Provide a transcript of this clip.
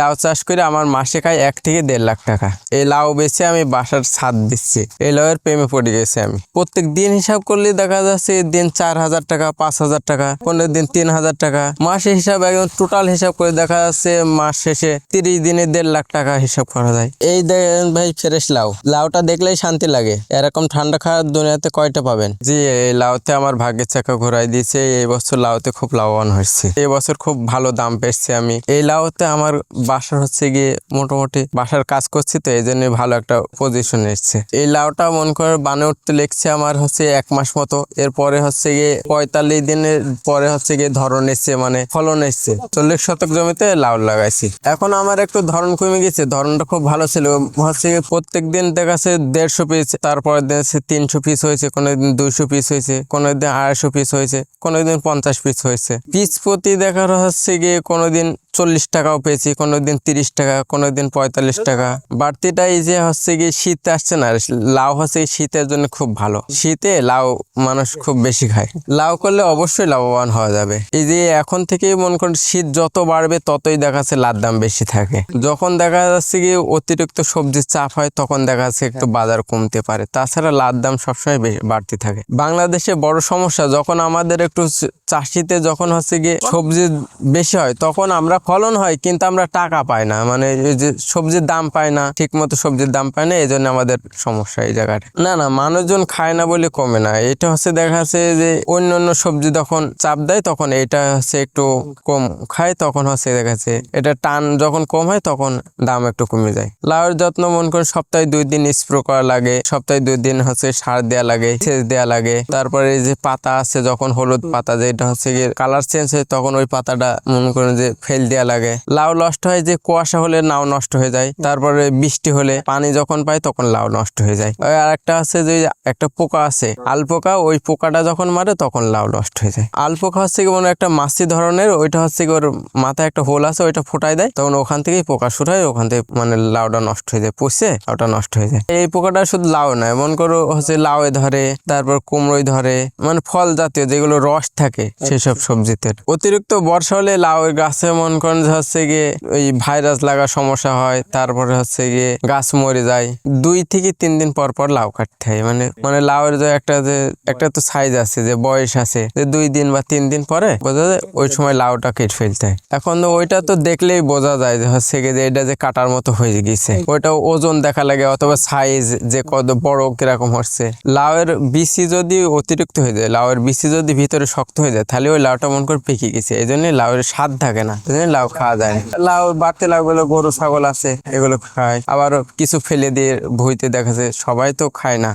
লাউ চাষ করে আমার মাসে খাই 1 থেকে 1.5 লাখ টাকা। এই লাউ বেচে আমি বাসার ছাদ দিচ্ছি। এই লাউয়ের প্রেমে পড়ে গেছি আমি। প্রত্যেক দিন হিসাব করলে দেখা যাচ্ছে দিন 4,000 টাকা, 5,000 টাকা, কোনো দিন 3,000 টাকা। মাসে হিসাব একদম টোটাল হিসাব করে দেখা যাচ্ছে মাস শেষে 30 দিনে 1.5 লাখ টাকা হিসাব করা যায়। এই দেখেন ভাই ফ্রেশ লাউ। লাউটা দেখলেই শান্তি লাগে। এরকম ঠান্ডা খাওয়ার দুনিয়াতে কয়টা পাবেন? জি, এই লাউতে আমার ভাগ্যের চাকা ঘোরাই দিয়েছে। এই বছর লাউতে খুব লাভবান হয়েছে। এই বছর খুব ভালো দাম পেয়েছি আমি। এই লাউতে আমার বাসার হচ্ছে গিয়ে মোটামুটি বাসার কাজ করছি, তো এই জন্য ভালো একটা পজিশন এসছে। এই লাউটা মন করে বানে উঠতে লেগছে আমার হচ্ছে 1 মাস মতো। এরপরে হচ্ছে গিয়ে 45 দিনের পরে হচ্ছে গিয়ে ধরন এসছে, মানে ফলন এসছে। 40 শতক জমিতে লাউ লাগাইছি। এখন আমার একটু ধরন কমে গেছে। ধরনটা খুব ভালো ছিল। হচ্ছে প্রত্যেক দিন দেখাচ্ছে 150 পিস, তারপরে দিন 300 পিস হয়েছে, কোনোদিন 200 পিস হয়েছে, কোনোদিন 250 পিস হয়েছে, কোনোদিন 50 পিস হয়েছে। পিস প্রতি দেখা হচ্ছে গিয়ে কোনোদিন 40 টাকাও পেয়েছি, কোনোদিন 30 টাকা, কোনোদিন 45 টাকা। বাড়তিটা এই যে হচ্ছে কি শীত আসছে না, লাউ হচ্ছে শীতের জন্য খুব ভালো। শীতে লাউ মানুষ খুব বেশি খায়। লাউ করলে অবশ্যই লাভবান হওয়া যাবে। এই যে এখন থেকেই মনে করেন শীত যত বাড়বে ততই দেখা যাচ্ছে লাউর দাম বেশি থাকে। যখন দেখা যাচ্ছে কি অতিরিক্ত সবজির চাপ হয় তখন দেখা যাচ্ছে একটু বাজার কমতে পারে। তাছাড়া লাউর দাম সবসময় বাড়তি থাকে। বাংলাদেশে বড় সমস্যা যখন আমাদের একটু চাষিতে যখন হচ্ছে গিয়ে সবজি বেশি হয় তখন আমরা ফলন হয় কিন্তু আমরা টাকা পাই না, মানে এই যে সবজির দাম পাই না, ঠিক মতো সবজির দাম পাই না। এই জন্য আমাদের সমস্যা এই জায়গাটা। না মানুষজন খায় না বলে কমে না, এটা হচ্ছে দেখা যাচ্ছে যে অন্য সবজি যখন চাপ দেয় তখন এটা হচ্ছে একটু কম খায়, তখন হচ্ছে দেখা যাচ্ছে এটা টান যখন কম হয় তখন দাম একটু কমে যায়। লাউয়ের যত্ন মন করে সপ্তাহে 2 দিন স্প্রে করা লাগে, সপ্তাহে 2 দিন হচ্ছে সার দেওয়া লাগে, সেচ দেওয়া লাগে। তারপরে এই যে পাতা আছে, যখন হলুদ পাতা যেটা হচ্ছে গিয়ে কালার চেঞ্জ হয় তখন ওই পাতাটা মনে করেন যে ফেল দেওয়া লাগে। লাউ নষ্ট হয় যে কুয়াশা হলে লাউ নষ্ট হয়ে যায়, তারপরে বৃষ্টি হলে পানি যখন পায় তখন লাউ নষ্ট হয়ে যায়। আর একটা আছে যে একটা পোকা আছে আল পোকা, ওই পোকাটা যখন মারে তখন লাউ নষ্ট হয়ে যায়। আল পোকা হচ্ছে কি মানে একটা মাছি ধরনের, ওইটা হচ্ছে কি ওর মাথায় একটা হোল আছে, ওইটা ফোটাই দেয়, তখন ওখান থেকেই পোকা শুরু হয়, ওখান থেকে মানে লাউটা নষ্ট হয়ে যায়, পচে লাউটা নষ্ট হয়ে যায়। এই পোকাটা শুধু লাউ নয়, মন করো হচ্ছে লাউয়ে ধরে, তারপর কুমড়োয় ধরে, মানে ফল জাতীয় যেগুলো রস থাকে সেসব সবজিতে। অতিরিক্ত বর্ষা হলে লাউ গাছে মন করেন হচ্ছে গিয়ে ওই ভাইরাস লাগার সমস্যা হয়, তারপরে হচ্ছে গিয়ে গাছ মরে যায়। 2 থেকে 3 দিন পর পর লাউ কাটতে হয়। মানে লাউয়ের যে একটা তো সাইজ আছে, যে বয়স আছে, যে 2 দিন বা 3 দিন পরে বোঝা যায়, ওই সময় লাউটা কেটে ফেলতে হয়। এখন ওইটা তো দেখলেই বোঝা যায় যে হচ্ছে গিয়ে যে এটা যে কাটার মতো হয়ে গেছে। ওইটা ওজন দেখা লাগে অথবা সাইজ যে কত বড় কিরকম হচ্ছে। লাউয়ের বিচি যদি অতিরিক্ত হয়ে যায়, লাউয়ের বিচি যদি ভিতরে শক্ত হয়ে যায়, তাহলে ওই লাউটা মন করে পেকে গেছে। এই জন্য লাউয়ের স্বাদ থাকে না, এই জন্য লাউ খাওয়া যায় না। লাউ বাড়তে লাউগুলো গরু ছাগল আছে, এগুলো খায়। আবার কিছু ফেলে দিয়ে ভুইতে দেখা যায়, সবাই তো খায় না।